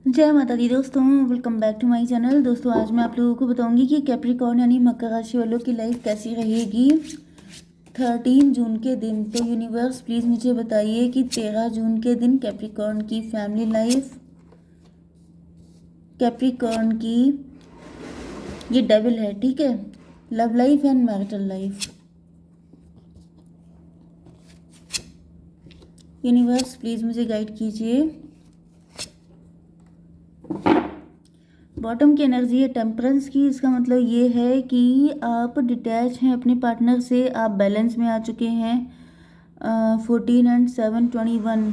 जय माता दी दोस्तों, welcome back to my channel. दोस्तों आज मैं आप लोगों को बताऊंगी कि कैप्रिकॉर्न यानी मकर राशि वालों की लाइफ कैसी रहेगी 13 जून के दिन। तो यूनिवर्स प्लीज़ मुझे बताइए कि 13 जून के दिन कैप्रिकॉर्न की फैमिली लाइफ, कैप्रिकॉर्न की ये डेविल है, ठीक है, love life and marital life. Universe please मुझे गाइड कीजिए। बॉटम की एनर्जी है टेम्परेंस की। इसका मतलब ये है कि आप डिटैच हैं अपने पार्टनर से, आप बैलेंस में आ चुके हैं। 14 एंड 7 21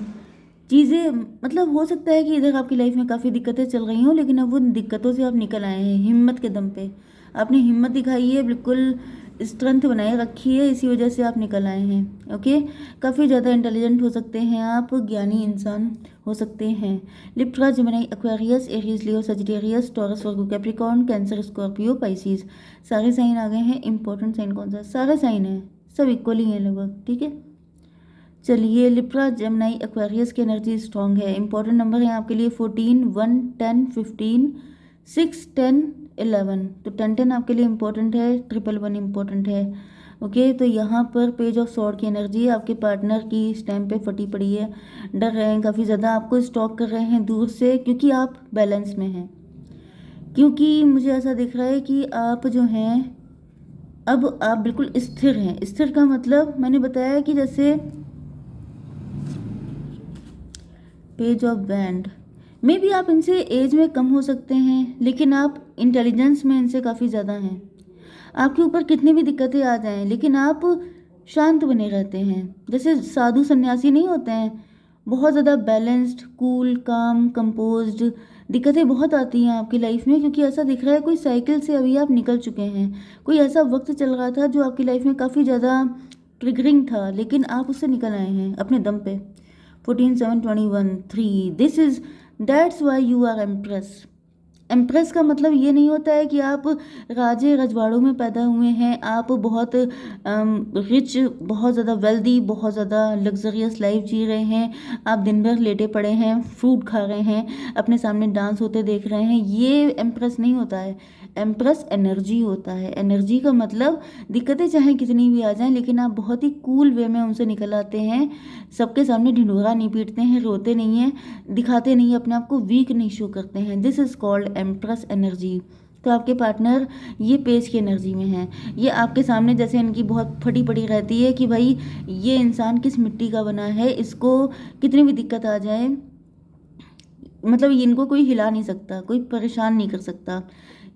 चीज़ें, मतलब हो सकता है कि इधर आपकी लाइफ में काफ़ी दिक्कतें चल रही हों, लेकिन अब उन दिक्कतों से आप निकल आए हैं हिम्मत के दम पे। आपने हिम्मत दिखाई है, बिल्कुल स्ट्रेंथ बनाए रखी है, इसी वजह से आप निकल आए हैं। ओके, काफ़ी ज़्यादा इंटेलिजेंट हो सकते हैं आप, ज्ञानी इंसान हो सकते हैं। लिब्रा, जेमिनी, एक्वेरियस, एरीज, लियो, सजिटेरियस, टॉरस, वर्गो, कैप्रिकॉर्न, कैंसर, स्कॉर्पियो, पाइसिस, सारे साइन आ गए हैं। इंपॉर्टेंट साइन कौन सा? सारे साइन हैं, सब इक्वली हैं लगभग, ठीक है। चलिए, लिब्रा, जेमिनी, एक्वेरियस की एनर्जी स्ट्रांग है। इंपॉर्टेंट नंबर है आपके लिए 14, 1, 10, 15, 6, 10, 11। तो 10 10 आपके लिए इंपॉर्टेंट है, 111 इंपॉर्टेंट है। ओके, तो यहाँ पर पेज ऑफ सॉर्ड की एनर्जी आपके पार्टनर की इस टाइम पे फटी पड़ी है, डर रहे हैं काफ़ी ज़्यादा, आपको स्टॉक कर रहे हैं दूर से, क्योंकि आप बैलेंस में हैं। क्योंकि मुझे ऐसा दिख रहा है कि आप जो हैं, अब आप बिल्कुल स्थिर हैं। स्थिर का मतलब मैंने बताया कि जैसे पेज ऑफ बैंड में भी आप इनसे एज में कम हो सकते हैं, लेकिन आप इंटेलिजेंस में इनसे काफ़ी ज़्यादा हैं। आपके ऊपर कितनी भी दिक्कतें आ जाएं, लेकिन आप शांत बने रहते हैं। जैसे साधु सन्यासी नहीं होते हैं, बहुत ज़्यादा बैलेंस्ड, कूल, काम, कंपोज्ड। दिक्कतें बहुत आती हैं आपकी लाइफ में, क्योंकि ऐसा दिख रहा है कोई साइकिल से अभी आप निकल चुके हैं। कोई ऐसा वक्त चल रहा था जो आपकी लाइफ में काफ़ी ज़्यादा ट्रिगरिंग था, लेकिन आप उससे निकल आए हैं अपने दम पे। 14, 7, 21, 3, this is that's why you are empress. Empress का मतलब ये नहीं होता है कि आप राजे रजवाड़ों में पैदा हुए हैं, आप बहुत रिच, बहुत ज़्यादा वेल्दी, बहुत ज़्यादा लग्जरियस लाइफ जी रहे हैं, आप दिन भर लेटे पड़े हैं, फ्रूट खा रहे हैं, अपने सामने डांस होते देख रहे हैं। ये एम्प्रेस नहीं होता है। एम्प्रेस एनर्जी होता है। एनर्जी का मतलब दिक्कतें चाहे कितनी भी आ जाएं, लेकिन आप बहुत ही कूल वे में उनसे निकल आते हैं। सबके सामने ढिंढोरा नहीं पीटते हैं, रोते नहीं हैं, दिखाते नहीं, अपने आप को वीक नहीं शो करते हैं। This is called empress energy. तो आपके पार्टनर ये पेज की एनर्जी में है। ये आपके सामने जैसे इनकी बहुत फटी पड़ी रहती है कि भाई ये इंसान किस मिट्टी का बना है, इसको कितनी भी दिक्कत आ जाए, मतलब इनको कोई हिला नहीं सकता, कोई परेशान नहीं कर सकता।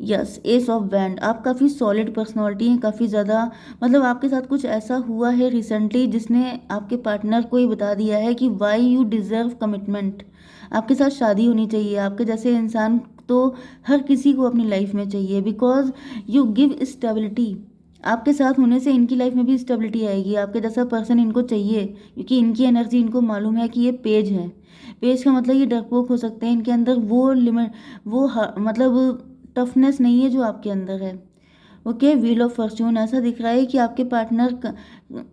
यस, एस ऑफ बैंड, आप काफ़ी सॉलिड पर्सनालिटी हैं, काफ़ी ज़्यादा, मतलब आपके साथ कुछ ऐसा हुआ है रिसेंटली जिसने आपके पार्टनर को ही बता दिया है कि वाई यू डिज़र्व कमिटमेंट। आपके साथ शादी होनी चाहिए। आपके जैसे इंसान तो हर किसी को अपनी लाइफ में चाहिए, बिकॉज यू गिव स्टेबिलिटी। आपके साथ होने से इनकी लाइफ में भी स्टेबिलिटी आएगी। आपके जैसा पर्सन इनको चाहिए, क्योंकि इनकी एनर्जी, इनको मालूम है कि ये पेज है। पेज का मतलब ये डरपोक हो सकते हैं, इनके अंदर वो लिमिट, मतलब टफनेस नहीं है जो आपके अंदर है। ओके, व्हील ऑफ फॉर्च्यून, ऐसा दिख रहा है कि आपके पार्टनर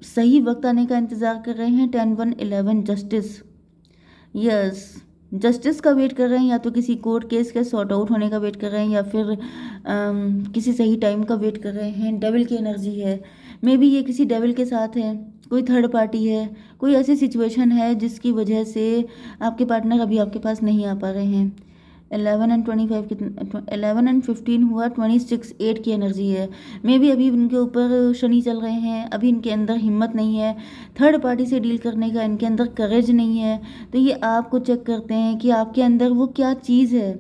सही वक्त आने का इंतजार कर रहे हैं। 10, 1, 11, जस्टिस। यस, जस्टिस का वेट कर रहे हैं, या तो किसी कोर्ट केस के सॉर्ट आउट होने का वेट कर रहे हैं, या फिर किसी सही टाइम का वेट कर रहे हैं। डेविल की एनर्जी है, मे बी ये किसी डेविल के साथ है, कोई थर्ड पार्टी है, कोई ऐसी सिचुएशन है जिसकी वजह से आपके पार्टनर अभी आपके पास नहीं आ पा रहे हैं। 11 एंड 25 कितना, 11 एंड 15 हुआ, 26, 8 की एनर्जी है। मे बी अभी इनके ऊपर शनि चल रहे हैं, अभी इनके अंदर हिम्मत नहीं है, थर्ड पार्टी से डील करने का इनके अंदर करेज नहीं है। तो ये आपको चेक करते हैं कि आपके अंदर वो क्या चीज़ है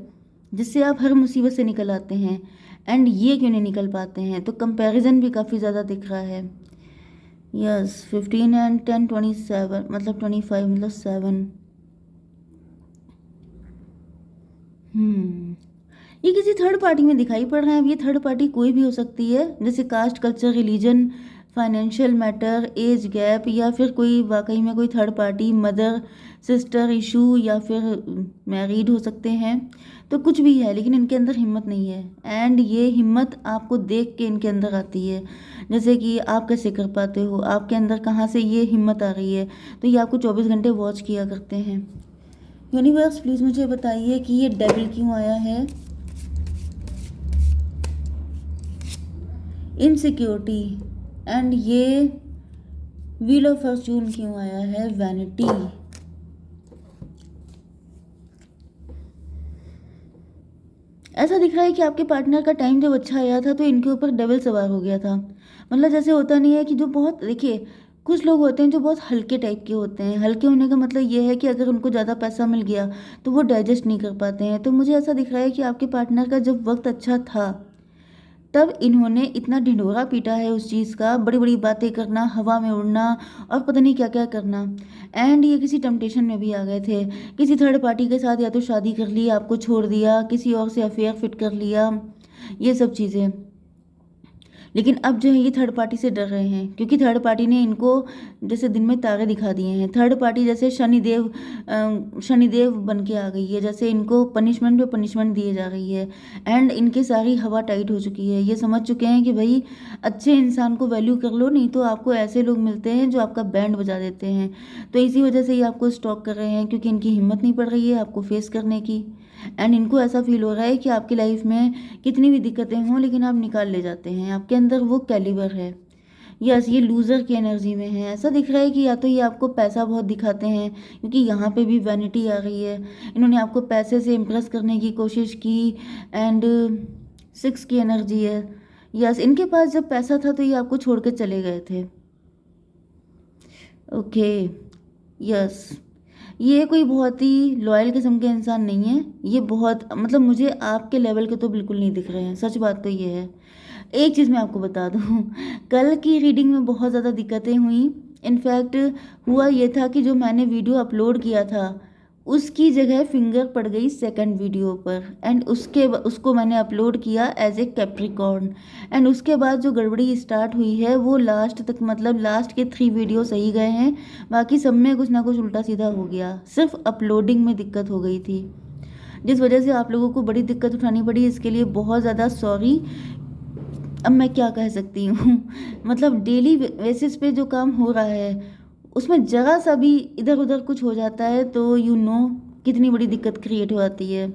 जिससे आप हर मुसीबत से निकल आते हैं, एंड ये क्यों नहीं निकल पाते हैं। तो कंपैरिजन भी काफ़ी ज़्यादा दिख रहा है। यस, 15 एंड 10, 27 मतलब 25 मतलब 7। ये किसी थर्ड पार्टी में दिखाई पड़ रहा है। अब ये थर्ड पार्टी कोई भी हो सकती है, जैसे caste, culture, religion, financial matter, age gap, या फिर कोई वाकई में कोई third party, mother sister issue, या फिर मैरिड हो सकते हैं। तो कुछ भी है, लेकिन इनके अंदर हिम्मत नहीं है, एंड ये हिम्मत आपको देख के इनके अंदर आती है। जैसे कि आप कैसे कर पाते हो, आपके अंदर कहाँ से ये हिम्मत आ रही है। तो ये आपको 24 घंटे वॉच किया करते हैं। यूनिवर्स प्लीज़ मुझे बताइए कि ये डेविल क्यों आया है, इनसिक्योरिटी, एंड ये व्हील ऑफ फॉर्चून क्यों आया है, वैनिटी। ऐसा दिख रहा है कि आपके पार्टनर का टाइम जब अच्छा आया था तो इनके ऊपर डेविल सवार हो गया था। मतलब जैसे होता नहीं है कि जो बहुत, देखिए कुछ लोग होते हैं जो बहुत हल्के टाइप के होते हैं। हल्के होने का मतलब ये है कि अगर उनको ज़्यादा पैसा मिल गया तो वो डाइजेस्ट नहीं कर पाते हैं। तो मुझे ऐसा दिख रहा है कि आपके पार्टनर का जब वक्त अच्छा था तब इन्होंने इतना ढिंढोरा पीटा है उस चीज़ का, बड़ी बड़ी बातें करना, हवा में उड़ना और पता नहीं क्या क्या करना। एंड ये किसी टेम्पटेशन में भी आ गए थे, किसी थर्ड पार्टी के साथ या तो शादी कर ली, आपको छोड़ दिया, किसी और से अफेयर फिट कर लिया, ये सब चीज़ें। लेकिन अब जो है ये थर्ड पार्टी से डर रहे हैं क्योंकि थर्ड पार्टी ने इनको जैसे दिन में तारे दिखा दिए हैं। थर्ड पार्टी जैसे शनिदेव बन के आ गई है, जैसे इनको पनिशमेंट पे पनिशमेंट दिए जा रही है। एंड इनकी सारी हवा टाइट हो चुकी है। ये समझ चुके हैं कि भाई अच्छे इंसान को वैल्यू कर लो, नहीं तो आपको ऐसे लोग मिलते हैं जो आपका बैंड बजा देते हैं। तो इसी वजह से ये आपको स्टॉक कर रहे हैं क्योंकि इनकी हिम्मत नहीं पड़ रही है आपको फेस करने की। एंड इनको ऐसा फील हो रहा है कि आपकी लाइफ में कितनी भी दिक्कतें हों लेकिन आप निकाल ले जाते हैं, आपके अंदर वो कैलिबर है। यस, ये लूज़र की एनर्जी में है। ऐसा दिख रहा है कि या तो ये आपको पैसा बहुत दिखाते हैं क्योंकि यहाँ पे भी वैनिटी आ रही है, इन्होंने आपको पैसे से इम्प्रेस करने की कोशिश की। एंड 6 की एनर्जी है। यस, इनके पास जब पैसा था तो ये आपको छोड़ के चले गए थे। ओके, यस, ये कोई बहुत ही लॉयल किस्म के इंसान नहीं है। ये बहुत, मतलब मुझे आपके लेवल के तो बिल्कुल नहीं दिख रहे हैं, सच बात तो ये है। एक चीज़ मैं आपको बता दूँ, कल की रीडिंग में बहुत ज़्यादा दिक्कतें हुई। इनफैक्ट हुआ ये था कि जो मैंने वीडियो अपलोड किया था उसकी जगह फिंगर पड़ गई सेकंड वीडियो पर। एंड उसको मैंने अपलोड किया एज ए कैप्रिकॉर्न। एंड उसके बाद जो गड़बड़ी स्टार्ट हुई है वो लास्ट तक, मतलब लास्ट के 3 वीडियो सही गए हैं, बाकी सब में कुछ ना कुछ उल्टा सीधा हो गया। सिर्फ अपलोडिंग में दिक्कत हो गई थी जिस वजह से आप लोगों को बड़ी दिक्कत उठानी पड़ी। इसके लिए बहुत ज़्यादा सॉरी। अब मैं क्या कह सकती हूँ मतलब डेली बेसिस पे जो काम हो रहा है उसमें ज़रा सा भी इधर उधर कुछ हो जाता है तो कितनी बड़ी दिक्कत क्रिएट हो जाती है।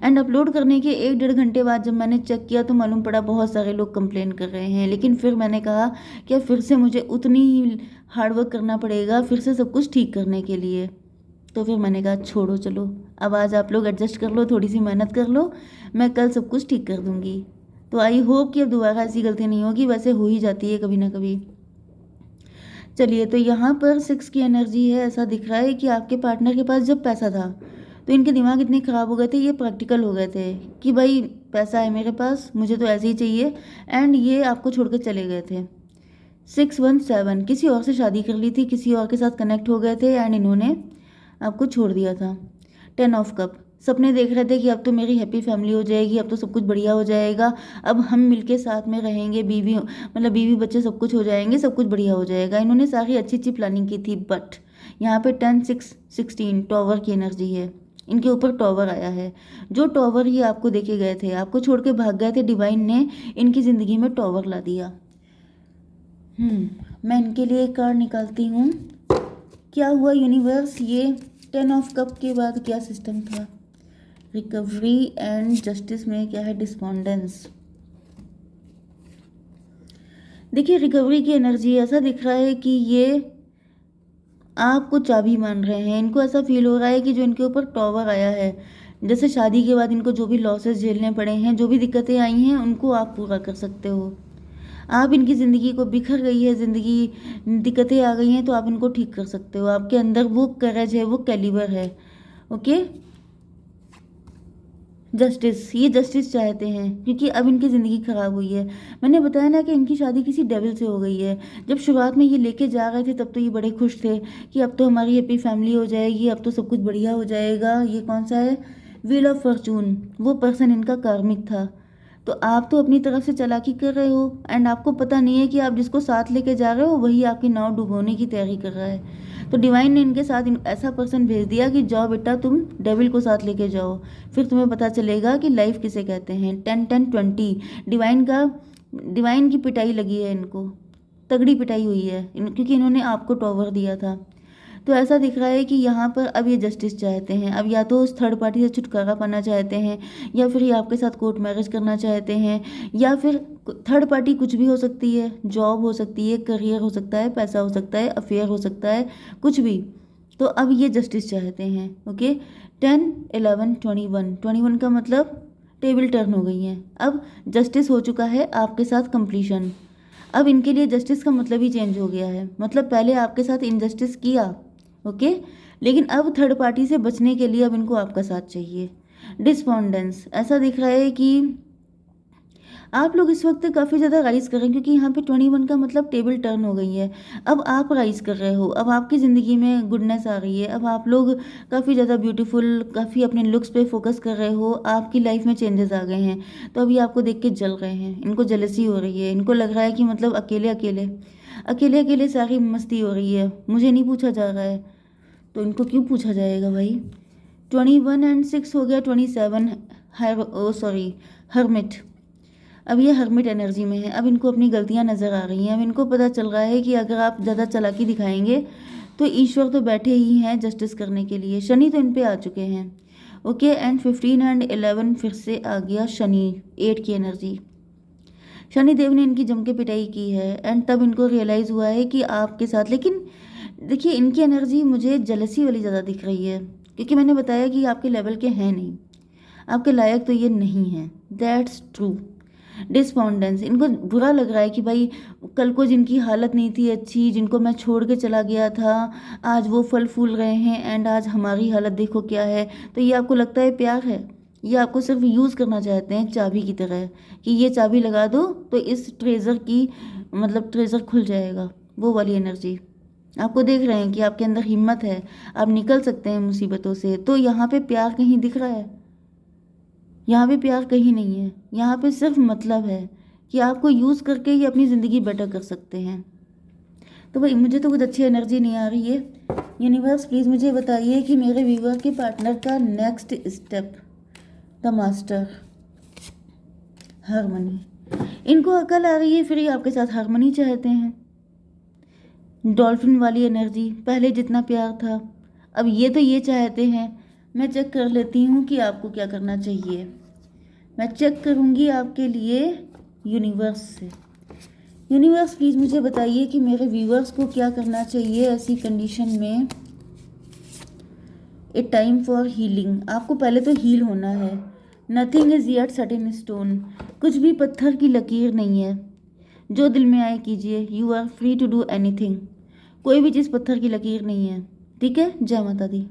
एंड अपलोड करने के 1-1.5 घंटे बाद जब मैंने चेक किया तो मालूम पड़ा बहुत सारे लोग कंप्लेन कर रहे हैं। लेकिन फिर मैंने कहा कि फिर से मुझे उतनी ही हार्डवर्क करना पड़ेगा फिर से सब कुछ ठीक करने के लिए। तो फिर मैंने कहा छोड़ो, चलो अब आज आप लोग एडजस्ट कर लो, थोड़ी सी मेहनत कर लो, मैं कल सब कुछ ठीक कर दूँगी। तो आई होप कि अब दोबारा ऐसी गलती नहीं होगी, वैसे हो ही जाती है कभी ना कभी। चलिए, तो यहाँ पर 6 की एनर्जी है। ऐसा दिख रहा है कि आपके पार्टनर के पास जब पैसा था तो इनके दिमाग इतने ख़राब हो गए थे, ये प्रैक्टिकल हो गए थे कि भाई पैसा है मेरे पास, मुझे तो ऐसे ही चाहिए। एंड ये आपको छोड़ कर चले गए थे। 617 किसी और से शादी कर ली थी, किसी और के साथ कनेक्ट हो गए थे एंड इन्होंने आपको छोड़ दिया था। 10 ऑफ कप, सपने देख रहे थे कि अब तो मेरी हैप्पी फैमिली हो जाएगी, अब तो सब कुछ बढ़िया हो जाएगा, अब हम मिलके साथ में रहेंगे, बीवी बच्चे सब कुछ हो जाएंगे, सब कुछ बढ़िया हो जाएगा। इन्होंने सारी अच्छी अच्छी प्लानिंग की थी। बट यहाँ पे 10 6 16 टॉवर की एनर्जी है। इनके ऊपर टॉवर आया है। जो टॉवर ये आपको देके गए थे, आपको छोड़ के भाग गए थे, डिवाइन ने इनकी ज़िंदगी में टॉवर ला दिया। मैं इनके लिए एक कार्ड निकालती हूँ। क्या हुआ यूनिवर्स, ये 10 ऑफ कप के बाद क्या सिस्टम था? रिकवरी एंड जस्टिस में क्या है? डिस्पॉन्डेंस। देखिए, रिकवरी की एनर्जी ऐसा दिख रहा है कि ये आपको चाबी मान रहे हैं। इनको ऐसा फील हो रहा है कि जो इनके ऊपर टॉवर आया है, जैसे शादी के बाद इनको जो भी लॉसेस झेलने पड़े हैं, जो भी दिक्कतें आई हैं, उनको आप पूरा कर सकते हो। आप इनकी ज़िंदगी को, बिखर गई है ज़िंदगी, दिक्कतें आ गई हैं, तो आप इनको ठीक कर सकते हो। आपके अंदर वो करेज है, वो कैलिबर है। ओके, जस्टिस, ये जस्टिस चाहते हैं क्योंकि अब इनकी ज़िंदगी ख़राब हुई है। मैंने बताया ना कि इनकी शादी किसी डेविल से हो गई है। जब शुरुआत में ये लेके जा रहे थे तब तो ये बड़े खुश थे कि अब तो हमारी हैप्पी फैमिली हो जाएगी, अब तो सब कुछ बढ़िया हो जाएगा। ये कौन सा है? Wheel of Fortune. वो पर्सन इनका कार्मिक था। तो आप तो अपनी तरफ से चालाकी कर रहे हो एंड आपको पता नहीं है कि आप जिसको साथ लेके जा रहे हो वही आपकी नाव डुबोने की तैयारी कर रहा है। तो डिवाइन ने इनके साथ ऐसा पर्सन भेज दिया कि जाओ बेटा, तुम डेविल को साथ लेके जाओ, फिर तुम्हें पता चलेगा कि लाइफ किसे कहते हैं। 10-10-20 डिवाइन की पिटाई लगी है इनको, तगड़ी पिटाई हुई है क्योंकि इन्होंने आपको टॉवर दिया था। तो ऐसा दिख रहा है कि यहाँ पर अब ये जस्टिस चाहते हैं। अब या तो उस थर्ड पार्टी से छुटकारा पाना चाहते हैं, या फिर ये आपके साथ कोर्ट मैरिज करना चाहते हैं, या फिर थर्ड पार्टी कुछ भी हो सकती है, जॉब हो सकती है, करियर हो सकता है, पैसा हो सकता है, अफेयर हो सकता है, कुछ भी। तो अब ये जस्टिस चाहते हैं। ओके, 10, 11, 21 का मतलब टेबल टर्न हो गई है। अब जस्टिस हो चुका है आपके साथ कंप्लीशन। अब इनके लिए जस्टिस का मतलब ही चेंज हो गया है। मतलब पहले आपके साथ इनजस्टिस किया, ओके, लेकिन अब थर्ड पार्टी से बचने के लिए अब इनको आपका साथ चाहिए। डिस्पोंडेंस, ऐसा दिख रहा है कि आप लोग इस वक्त काफ़ी ज़्यादा राइज कर रहे हैं, क्योंकि यहाँ पे 21 का मतलब टेबल टर्न हो गई है। अब आप राइज कर रहे हो, अब आपकी ज़िंदगी में गुडनेस आ रही है, अब आप लोग काफ़ी ज़्यादा ब्यूटीफुल, काफ़ी अपने लुक्स पे फोकस कर रहे हो, आपकी लाइफ में चेंजेस आ गए हैं। तो अभी आपको देख के जल रहे हैं, इनको जेलसी हो रही है, इनको लग रहा है कि मतलब अकेले अकेले अकेले अकेले सारी मस्ती हो रही है, मुझे नहीं पूछा जा रहा है। तो इनको क्यों पूछा जाएगा भाई। 21 एंड 6 हो गया 27, हर्मिट। अब ये हर्मिट एनर्जी में है। अब इनको अपनी गलतियां नज़र आ रही हैं। अब इनको पता चल रहा है कि अगर आप ज़्यादा चालाकी दिखाएंगे तो ईश्वर तो बैठे ही हैं जस्टिस करने के लिए। शनि तो इन पे आ चुके हैं। ओके, एंड 15 एंड 11 फिर से आ गया शनि, 8 की एनर्जी। शनि देव ने इनकी जम के पिटाई की है, एंड तब इनको रियलाइज़ हुआ है कि आपके साथ, लेकिन देखिए इनकी एनर्जी मुझे जलसी वाली ज़्यादा दिख रही है, क्योंकि मैंने बताया कि आपके लेवल के हैं नहीं, आपके लायक तो ये नहीं है। That's true. डिस्पोंडेंस, इनको बुरा लग रहा है कि भाई कल को जिनकी हालत नहीं थी अच्छी, जिनको मैं छोड़ के चला गया था, आज वो फल फूल रहे हैं, एंड आज हमारी हालत देखो क्या है। तो ये आपको लगता है प्यार है, ये आपको सिर्फ यूज़ करना चाहते हैं चाबी की तरह, कि ये चाबी लगा दो तो इस ट्रेज़र की मतलब ट्रेज़र खुल जाएगा, वो वाली एनर्जी। आपको देख रहे हैं कि आपके अंदर हिम्मत है, आप निकल सकते हैं मुसीबतों से। तो यहाँ पे प्यार कहीं दिख रहा है? यहाँ पे प्यार कहीं नहीं है। यहाँ पे सिर्फ मतलब है कि आपको यूज़ करके ही अपनी ज़िंदगी बेटर कर सकते हैं। तो भाई मुझे तो कुछ अच्छी एनर्जी नहीं आ रही है। यूनिवर्स प्लीज़ मुझे बताइए कि मेरे व्यूवर के पार्टनर का next step, the master, harmony. इनको अकल आ रही है, फिर ये आपके साथ हारमनी चाहते हैं। डॉल्फिन वाली एनर्जी, पहले जितना प्यार था अब ये चाहते हैं। मैं चेक कर लेती हूँ कि आपको क्या करना चाहिए। मैं चेक करूँगी आपके लिए यूनिवर्स से। यूनिवर्स प्लीज़ मुझे बताइए कि मेरे व्यूअर्स को क्या करना चाहिए ऐसी कंडीशन में। ए टाइम फॉर हीलिंग, आपको पहले तो हील होना है। Nothing is yet set in stone, कुछ भी पत्थर की लकीर नहीं है। जो दिल में आए कीजिए, you are free to do anything. कोई भी चीज़ पत्थर की लकीर नहीं है, ठीक है। जय माता दी।